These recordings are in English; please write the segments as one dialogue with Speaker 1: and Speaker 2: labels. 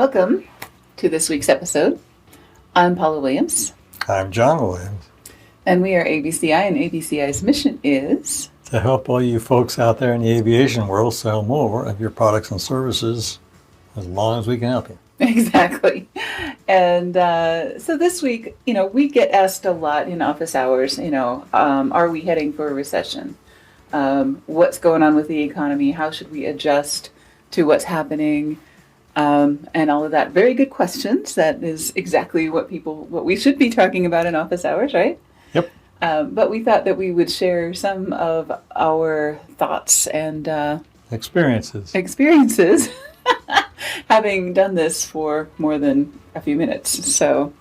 Speaker 1: Welcome to this week's episode. I'm Paula Williams.
Speaker 2: I'm John Williams.
Speaker 1: And we are ABCI, and ABCI's mission is
Speaker 2: to help all you folks out there in the aviation world sell more of your products and services as long as we can help you.
Speaker 1: Exactly. And so this week, we get asked a lot in office hours, are we heading for a recession? What's going on with the economy? How should we adjust to what's happening? And all of that. Very good questions. That is exactly what we should be talking about in office hours, right?
Speaker 2: Yep.
Speaker 1: But we thought that we would share some of our thoughts and
Speaker 2: experiences.
Speaker 1: Having done this for more than a few minutes. So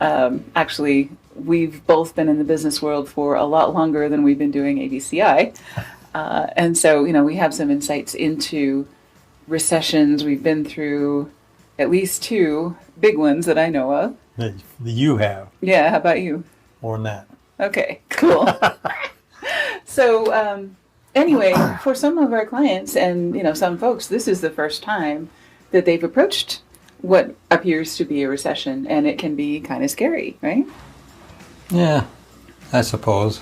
Speaker 1: actually, we've both been in the business world for a lot longer than we've been doing ABCI. And so, we have some insights into recessions. We've been through at least two big ones that I know of.
Speaker 2: That you have.
Speaker 1: Yeah, how about you?
Speaker 2: More than that.
Speaker 1: Okay, cool. So anyway, for some of our clients and some folks, this is the first time that they've approached what appears to be a recession, and it can be kind of scary, right?
Speaker 2: Yeah, I suppose.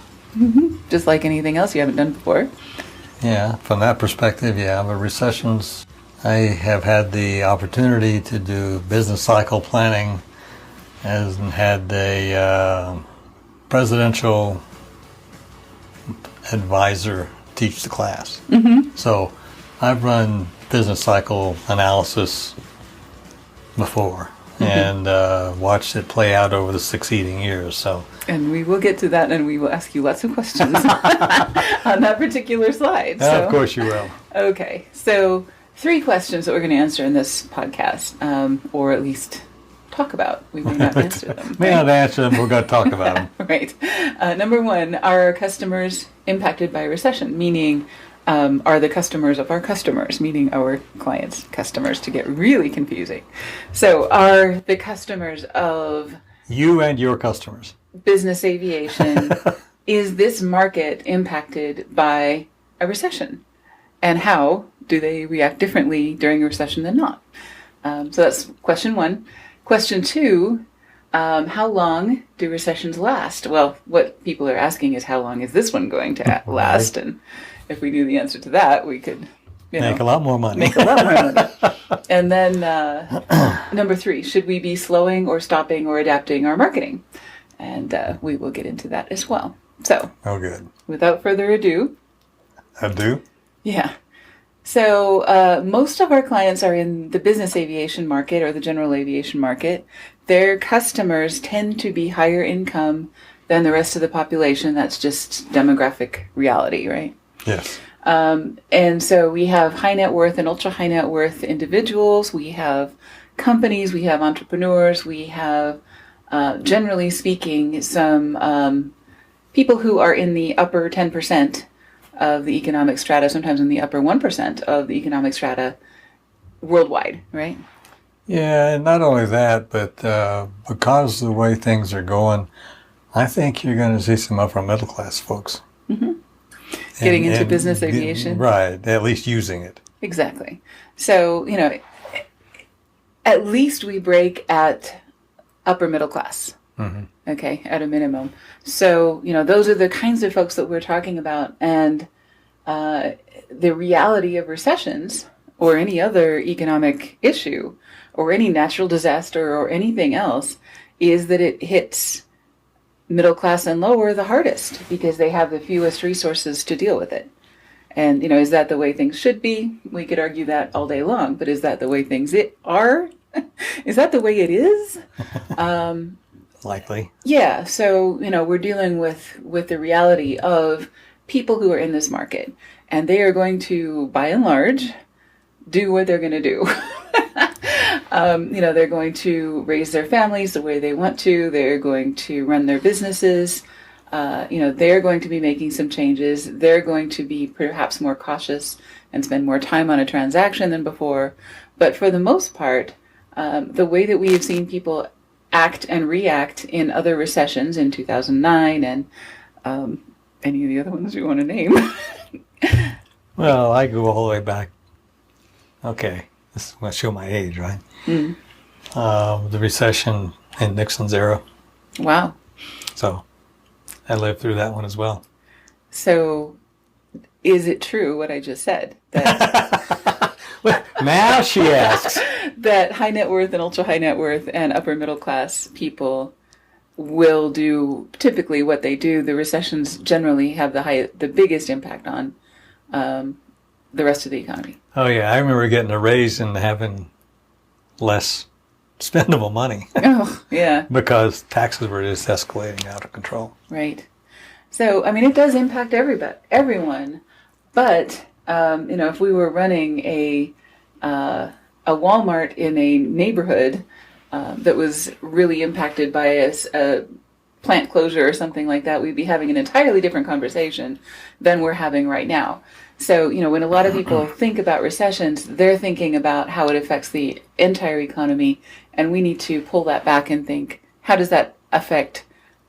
Speaker 1: Just like anything else you haven't done before.
Speaker 2: Yeah, from that perspective, yeah, but recessions, I have had the opportunity to do business cycle planning and had a presidential advisor teach the class. So I've run business cycle analysis before and watched it play out over the succeeding years.
Speaker 1: And we will get to that, and we will ask you lots of questions on that particular slide.
Speaker 2: So. Of course you will.
Speaker 1: Okay, so 3 questions that we're going to answer in this podcast, or at least talk about. We may not answer them.
Speaker 2: Not answer them, we're going to talk about them.
Speaker 1: Right. Number 1, are our customers impacted by a recession? Meaning, are the customers of our customers, meaning our clients' customers, to get really confusing. So are the customers of
Speaker 2: you and your customers.
Speaker 1: Business aviation, is this market impacted by a recession? And how do they react differently during a recession than not? So that's question 1. Question 2, how long do recessions last? Well, what people are asking is how long is this one going to last? And if we knew the answer to that, we could
Speaker 2: make a lot more money.
Speaker 1: And then number 3, should we be slowing or stopping or adapting our marketing? And we will get into that as well. So,
Speaker 2: good.
Speaker 1: Without further ado.
Speaker 2: Ado?
Speaker 1: Yeah. So most of our clients are in the business aviation market or the general aviation market. Their customers tend to be higher income than the rest of the population. That's just demographic reality, right?
Speaker 2: Yes.
Speaker 1: And so we have high net worth and ultra high net worth individuals. We have companies. We have entrepreneurs. We have, generally speaking, some people who are in the upper 10% of the economic strata, sometimes in the upper 1% of the economic strata worldwide, right?
Speaker 2: Yeah, and not only that, but because of the way things are going, I think you're going to see some upper middle class folks.
Speaker 1: Getting into business aviation.
Speaker 2: Right, at least using it.
Speaker 1: Exactly. So, at least we break at upper middle class. Okay, at a minimum. So, those are the kinds of folks that we're talking about. And the reality of recessions or any other economic issue or any natural disaster or anything else is that it hits middle class and lower the hardest because they have the fewest resources to deal with it. And, is that the way things should be? We could argue that all day long, but is that the way things are? Is that the way it is?
Speaker 2: Likely.
Speaker 1: Yeah. So, we're dealing with the reality of people who are in this market, and they are going to, by and large, do what they're going to do. They're going to raise their families the way they want to. They're going to run their businesses. They're going to be making some changes. They're going to be perhaps more cautious and spend more time on a transaction than before. But for the most part, the way that we have seen people act and react in other recessions in 2009 and any of the other ones you want to name.
Speaker 2: Well, I go all the way back. Okay. this is going to show my age, right?
Speaker 1: Mm.
Speaker 2: The recession in Nixon's era.
Speaker 1: Wow.
Speaker 2: So I lived through that one as well.
Speaker 1: So is it true what I just said? That
Speaker 2: Now she asks.
Speaker 1: that high net worth and ultra high net worth and upper middle class people will do typically what they do. The recessions generally have the biggest impact on the rest of the economy.
Speaker 2: Oh yeah, I remember getting a raise and having less spendable money.
Speaker 1: Oh, yeah.
Speaker 2: Because taxes were just escalating out of control.
Speaker 1: Right. So, I mean, it does impact everyone. But, if we were running a Walmart in a neighborhood that was really impacted by a plant closure or something like that, we'd be having an entirely different conversation than we're having right now. So, when a lot of people think about recessions, they're thinking about how it affects the entire economy, and we need to pull that back and think, how does that affect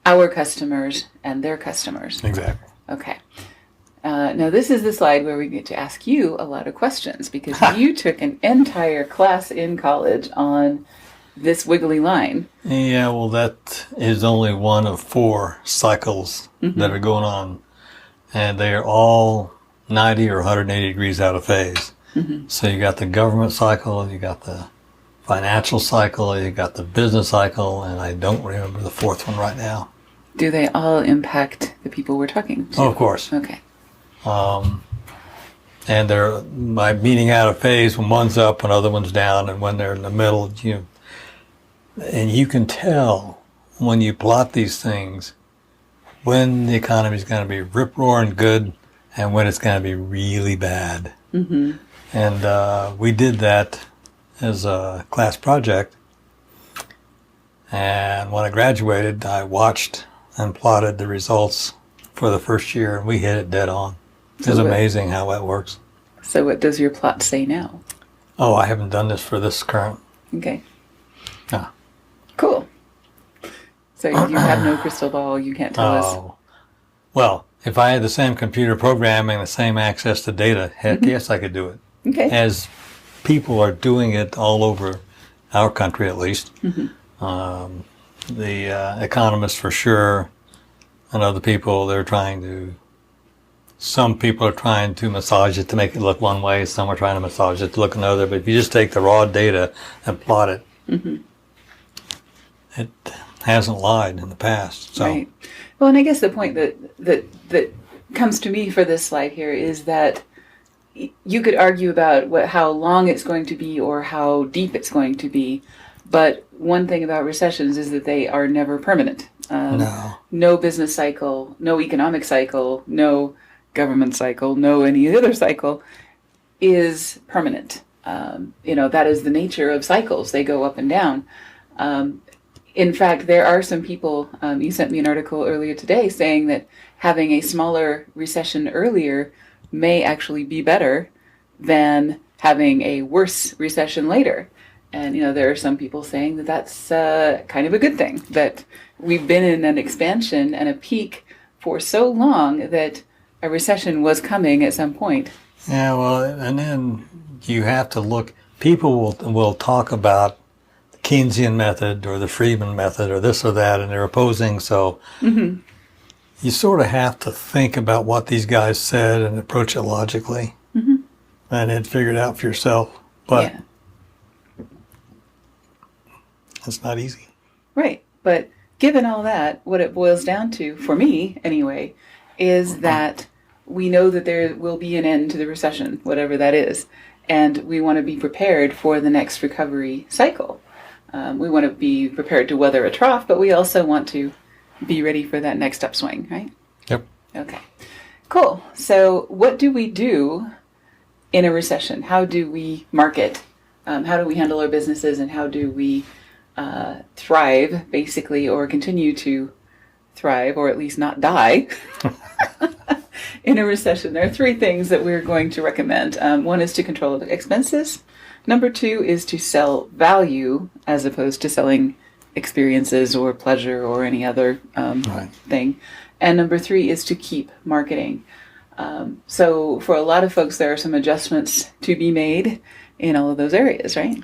Speaker 1: our customers and their customers?
Speaker 2: Exactly.
Speaker 1: Okay. Now, this is the slide where we get to ask you a lot of questions, because you took an entire class in college on this wiggly line.
Speaker 2: Yeah, well, that is only one of 4 cycles that are going on, and they are all 90 or 180 degrees out of phase. So you got the government cycle, you got the financial cycle, you got the business cycle, and I don't remember the 4th one right now.
Speaker 1: Do they all impact the people we're talking to?
Speaker 2: Oh, of course.
Speaker 1: Okay.
Speaker 2: And they're by meeting out of phase when one's up and other one's down, and when they're in the middle, and you can tell when you plot these things when the economy is going to be rip-roaring good and when it's going to be really bad. And we did that as a class project. And when I graduated, I watched and plotted the results for the first year, and we hit it dead on. It's amazing how that works.
Speaker 1: So what does your plot say now?
Speaker 2: Oh, I haven't done this for this current.
Speaker 1: Okay.
Speaker 2: Ah.
Speaker 1: Cool. So you have no crystal ball. You can't tell us.
Speaker 2: Well, if I had the same computer programming, the same access to data, heck yes, I could do it.
Speaker 1: Okay.
Speaker 2: As people are doing it all over our country, at least. The economists, for sure, and other people, some people are trying to massage it to make it look one way, some are trying to massage it to look another, but if you just take the raw data and plot it, it hasn't lied in the past. So.
Speaker 1: Right. Well, and I guess the point that comes to me for this slide here is that you could argue about how long it's going to be or how deep it's going to be, but one thing about recessions is that they are never permanent. No business cycle, no economic cycle, no government cycle, no any other cycle is permanent. That is the nature of cycles. They go up and down. In fact, there are some people, you sent me an article earlier today saying that having a smaller recession earlier may actually be better than having a worse recession later. And, there are some people saying that that's kind of a good thing, that we've been in an expansion and a peak for so long that a recession was coming at some point.
Speaker 2: Yeah, well, and then you have to look, people will talk about the Keynesian method or the Friedman method or this or that, and they're opposing, so you sort of have to think about what these guys said and approach it logically and then figure it out for yourself. But it's not easy.
Speaker 1: Right. But given all that, what it boils down to, for me anyway, is that we know that there will be an end to the recession, whatever that is, and we want to be prepared for the next recovery cycle. We want to be prepared to weather a trough, but we also want to be ready for that next upswing, right?
Speaker 2: Yep.
Speaker 1: Okay. Cool. So what do we do in a recession? How do we market? How do we handle our businesses, and how do we thrive, basically, or continue to thrive, or at least not die in a recession? There are 3 things that we're going to recommend. One is to control expenses. Number 2 is to sell value as opposed to selling experiences or pleasure or any other thing. And number 3 is to keep marketing. So for a lot of folks, there are some adjustments to be made in all of those areas, right?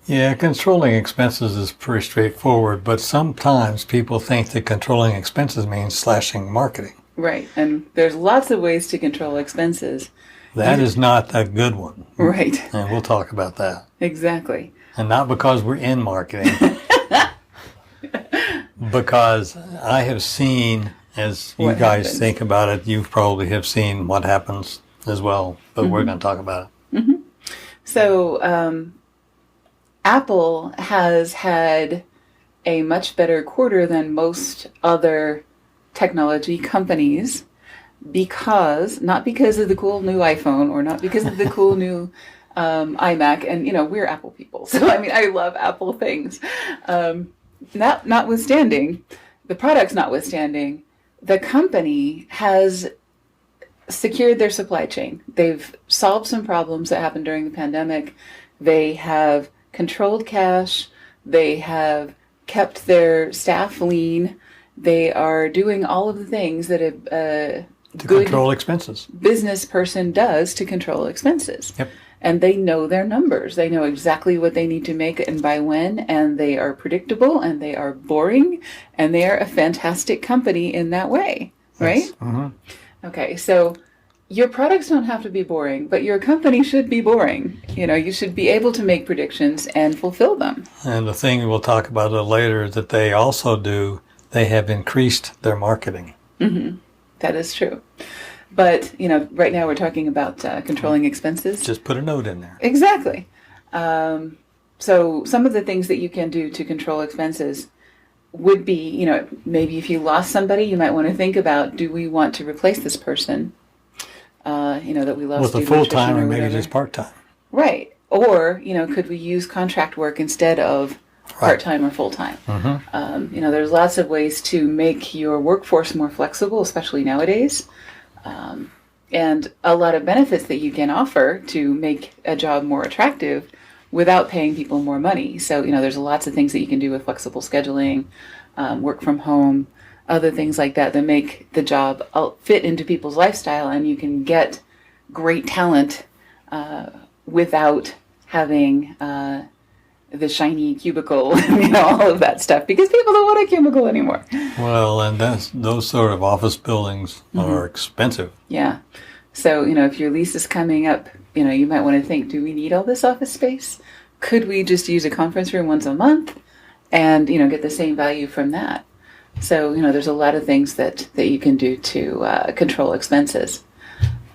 Speaker 2: Yeah, controlling expenses is pretty straightforward, but sometimes people think that controlling expenses means slashing marketing.
Speaker 1: Right. And there's lots of ways to control expenses.
Speaker 2: That is not a good one.
Speaker 1: Right.
Speaker 2: And we'll talk about that.
Speaker 1: Exactly.
Speaker 2: And not because we're in marketing, because I have seen, as you guys
Speaker 1: happens.
Speaker 2: think about it, you probably have seen what happens as well, but we're going to talk about it.
Speaker 1: So, Apple has had a much better quarter than most other technology companies not because of the cool new iPhone or not because of the cool new iMac. And, we're Apple people. So, I love Apple things. Notwithstanding, the products notwithstanding, the company has secured their supply chain. They've solved some problems that happened during the pandemic. They have controlled cash. They have kept their staff lean. They are doing all of the things that a good
Speaker 2: control expenses
Speaker 1: business person does to control expenses.
Speaker 2: Yep.
Speaker 1: And they know their numbers. They know exactly what they need to make and by when, and they are predictable, and they are boring, and they are a fantastic company in that way, right?
Speaker 2: Yes. Mm-hmm.
Speaker 1: Okay, so your products don't have to be boring, but your company should be boring. You should be able to make predictions and fulfill them.
Speaker 2: And the thing we'll talk about later that they also do, they have increased their marketing.
Speaker 1: Mm-hmm. That is true. But, right now we're talking about controlling expenses.
Speaker 2: Just put a note in there.
Speaker 1: Exactly. So some of the things that you can do to control expenses would be, maybe if you lost somebody, you might want to think about, do we want to replace this person? That we lost
Speaker 2: with a full-time or maybe just part-time.
Speaker 1: Right. Or, could we use contract work instead of part-time or full-time?
Speaker 2: Mm-hmm.
Speaker 1: There's lots of ways to make your workforce more flexible, especially nowadays. And a lot of benefits that you can offer to make a job more attractive without paying people more money. So, there's lots of things that you can do with flexible scheduling, work from home, other things like that make the job fit into people's lifestyle, and you can get great talent without having the shiny cubicle, all of that stuff, because people don't want a cubicle anymore.
Speaker 2: Well, and those sort of office buildings are expensive.
Speaker 1: Yeah. So, if your lease is coming up, you might want to think, do we need all this office space? Could we just use a conference room once a month and, get the same value from that? So, there's a lot of things that you can do to control expenses.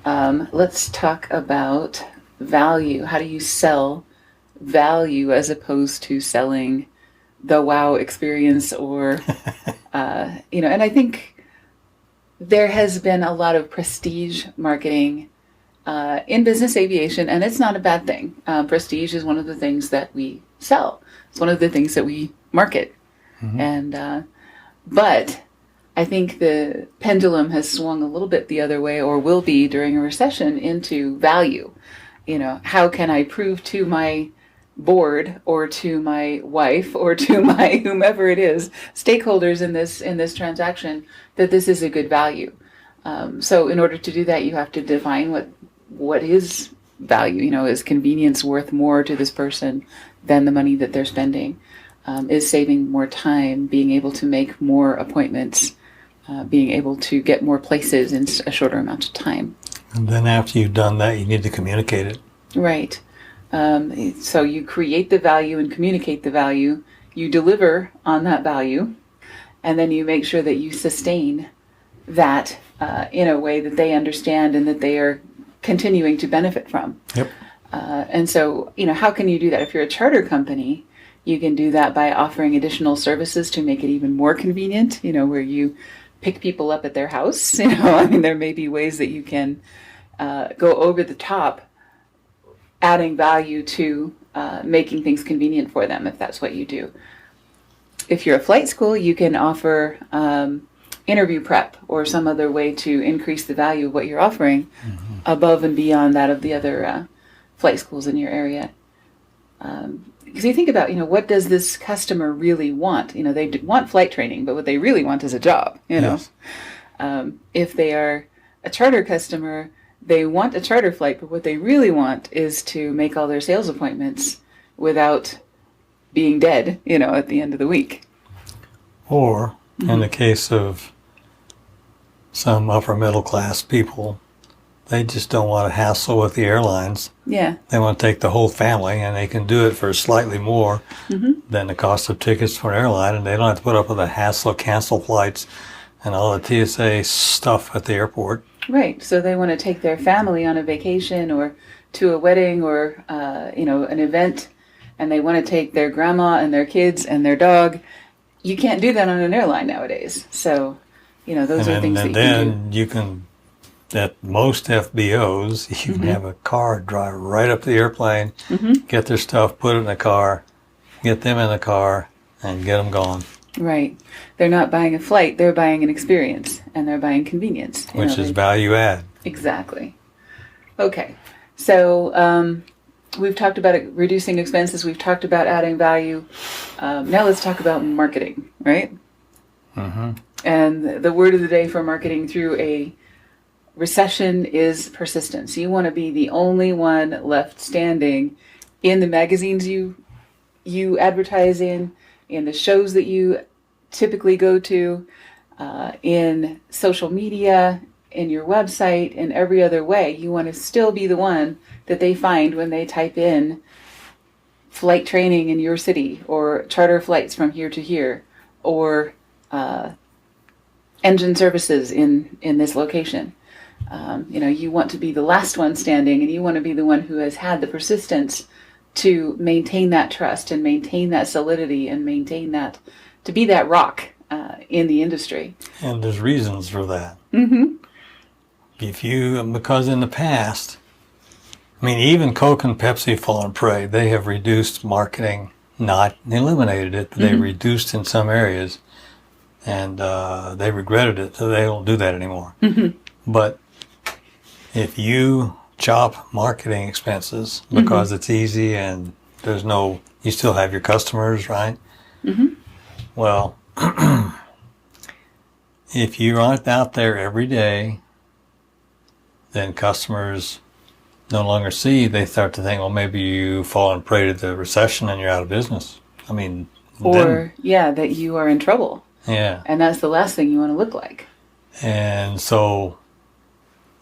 Speaker 1: Let's talk about value. How do you sell value as opposed to selling the wow experience or, and I think there has been a lot of prestige marketing in business aviation, and it's not a bad thing. Prestige is one of the things that we sell. It's one of the things that we market. Mm-hmm. And, but I think the pendulum has swung a little bit the other way, or will be during a recession, into value. How can I prove to my board or to my wife or to my whomever it is, stakeholders in this transaction, that this is a good value. So in order to do that, you have to define what is value. Is convenience worth more to this person than the money that they're spending? Is saving more time, being able to make more appointments, being able to get more places in a shorter amount of time.
Speaker 2: And then after you've done that, you need to communicate it.
Speaker 1: Right. So you create the value and communicate the value. You deliver on that value, and then you make sure that you sustain that in a way that they understand and that they are continuing to benefit from.
Speaker 2: Yep.
Speaker 1: And so, how can you do that? If you're a charter company, you can do that by offering additional services to make it even more convenient, where you pick people up at their house. There may be ways that you can go over the top, adding value to making things convenient for them, if that's what you do. If you're a flight school, you can offer interview prep or some other way to increase the value of what you're offering above and beyond that of the other flight schools in your area. Because you think about, what does this customer really want? They want flight training, but what they really want is a job,
Speaker 2: Yes.
Speaker 1: If they are a charter customer, they want a charter flight, but what they really want is to make all their sales appointments without being dead, at the end of the week.
Speaker 2: Or, in the case of some upper middle class people, they just don't want to hassle with the airlines.
Speaker 1: Yeah.
Speaker 2: They want to take the whole family, and they can do it for slightly more than the cost of tickets for an airline, and they don't have to put up with the hassle of cancel flights and all the TSA stuff at the airport.
Speaker 1: Right. So they want to take their family on a vacation or to a wedding or, an event, and they want to take their grandma and their kids and their dog. You can't do that on an airline nowadays. So, those are things that you can do.
Speaker 2: And then you can, at most FBOs, you can have a car drive right up to the airplane, get their stuff, put it in the car, get them in the car, and get them gone.
Speaker 1: Right. They're not buying a flight, they're buying an experience, and they're buying convenience.
Speaker 2: Which is value add.
Speaker 1: Exactly. Okay. So we've talked about reducing expenses, we've talked about adding value. Now let's talk about marketing, right? And the word of the day for marketing through a recession is persistence. You want to be the only one left standing in the magazines you advertise in the shows that you typically go to, in social media, in your website, in every other way. You want to still be the one that they find when they type in flight training in your city, or charter flights from here to here, or engine services in this location. You want to be the last one standing, and you want to be the one who has had the persistence to maintain that trust and maintain that solidity and maintain that, to be that rock in the industry.
Speaker 2: And there's reasons for that. Because in the past, even Coke and Pepsi fall and prey. They have reduced marketing, not eliminated it, but they reduced in some areas, and they regretted it, so they don't do that anymore. But if you chop marketing expenses because it's easy and you still have your customers, right? Well, if you aren't out there every day, then customers no longer see. They start to think, well, maybe you fall and prey to the recession and you're out of business.
Speaker 1: That you are in trouble.
Speaker 2: Yeah.
Speaker 1: And that's the last thing you want to look like.
Speaker 2: And so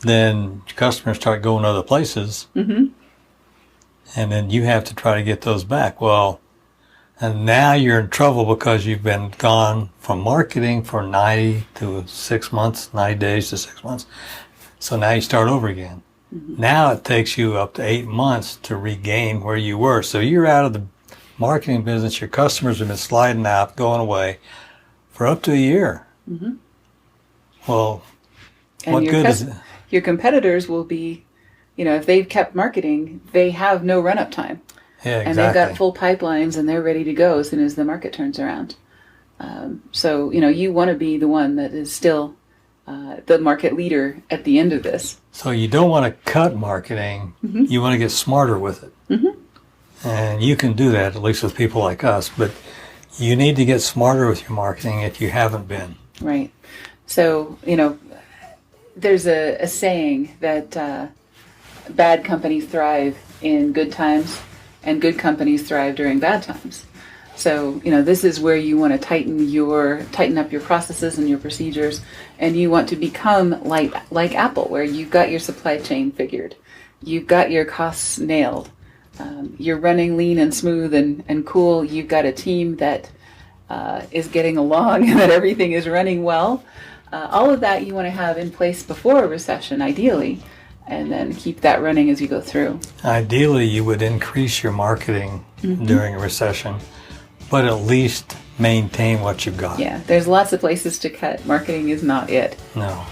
Speaker 2: then customers start going other places, and then you have to try to get those back. Well, and now you're in trouble because you've been gone from marketing for 90 to 6 months, 90 days to 6 months. So now you start over again. Now it takes you up to 8 months to regain where you were. So you're out of the marketing business. Your customers have been sliding out, going away for up to a year. Well,
Speaker 1: and
Speaker 2: what good is it?
Speaker 1: Your competitors will be, if they've kept marketing, they have no run-up time.
Speaker 2: Yeah, exactly.
Speaker 1: And they've got full pipelines, and they're ready to go as soon as the market turns around. So, you want to be the one that is still the market leader at the end of this.
Speaker 2: So you don't want to cut marketing. You want to get smarter with it. And you can do that, at least with people like us. But you need to get smarter with your marketing if you haven't been.
Speaker 1: Right. So, there's a saying that bad companies thrive in good times and good companies thrive during bad times. So, this is where you want to tighten up your processes and your procedures, and you want to become like Apple, where you've got your supply chain figured. You've got your costs nailed. You're running lean and smooth and cool. You've got a team that is getting along and that everything is running well. All of that you want to have in place before a recession, ideally, and then keep that running as you go through.
Speaker 2: Ideally, you would increase your marketing during a recession, but at least maintain what you've got.
Speaker 1: Yeah, there's lots of places to cut. Marketing is not it.
Speaker 2: No.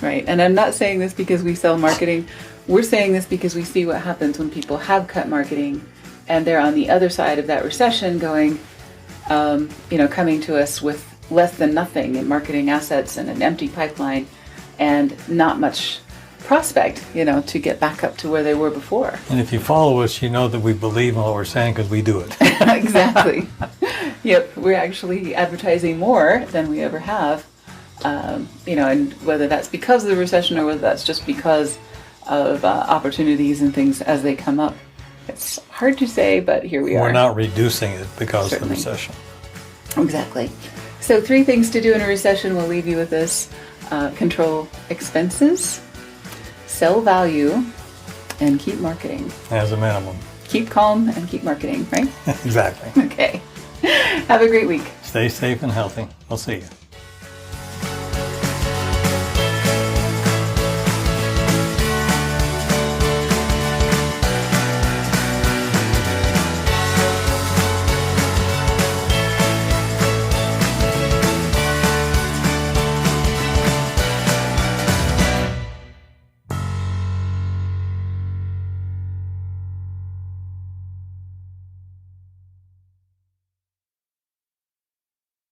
Speaker 1: Right, and I'm not saying this because we sell marketing. We're saying this because we see what happens when people have cut marketing and they're on the other side of that recession going, coming to us with less than nothing in marketing assets and an empty pipeline and not much prospect, to get back up to where they were before.
Speaker 2: And if you follow us, you know that we believe in what we're saying because we do it.
Speaker 1: Exactly. Yep, we're actually advertising more than we ever have, and whether that's because of the recession or whether that's just because opportunities and things as they come up. It's hard to say, but here we are.
Speaker 2: We're not reducing it because
Speaker 1: Certainly.
Speaker 2: of the recession.
Speaker 1: Exactly. So 3 things to do in a recession. We'll leave you with this. Control expenses, sell value, and keep marketing.
Speaker 2: As a minimum.
Speaker 1: Keep calm and keep marketing, right?
Speaker 2: Exactly.
Speaker 1: Okay. Have a great week.
Speaker 2: Stay safe and healthy. We'll see you.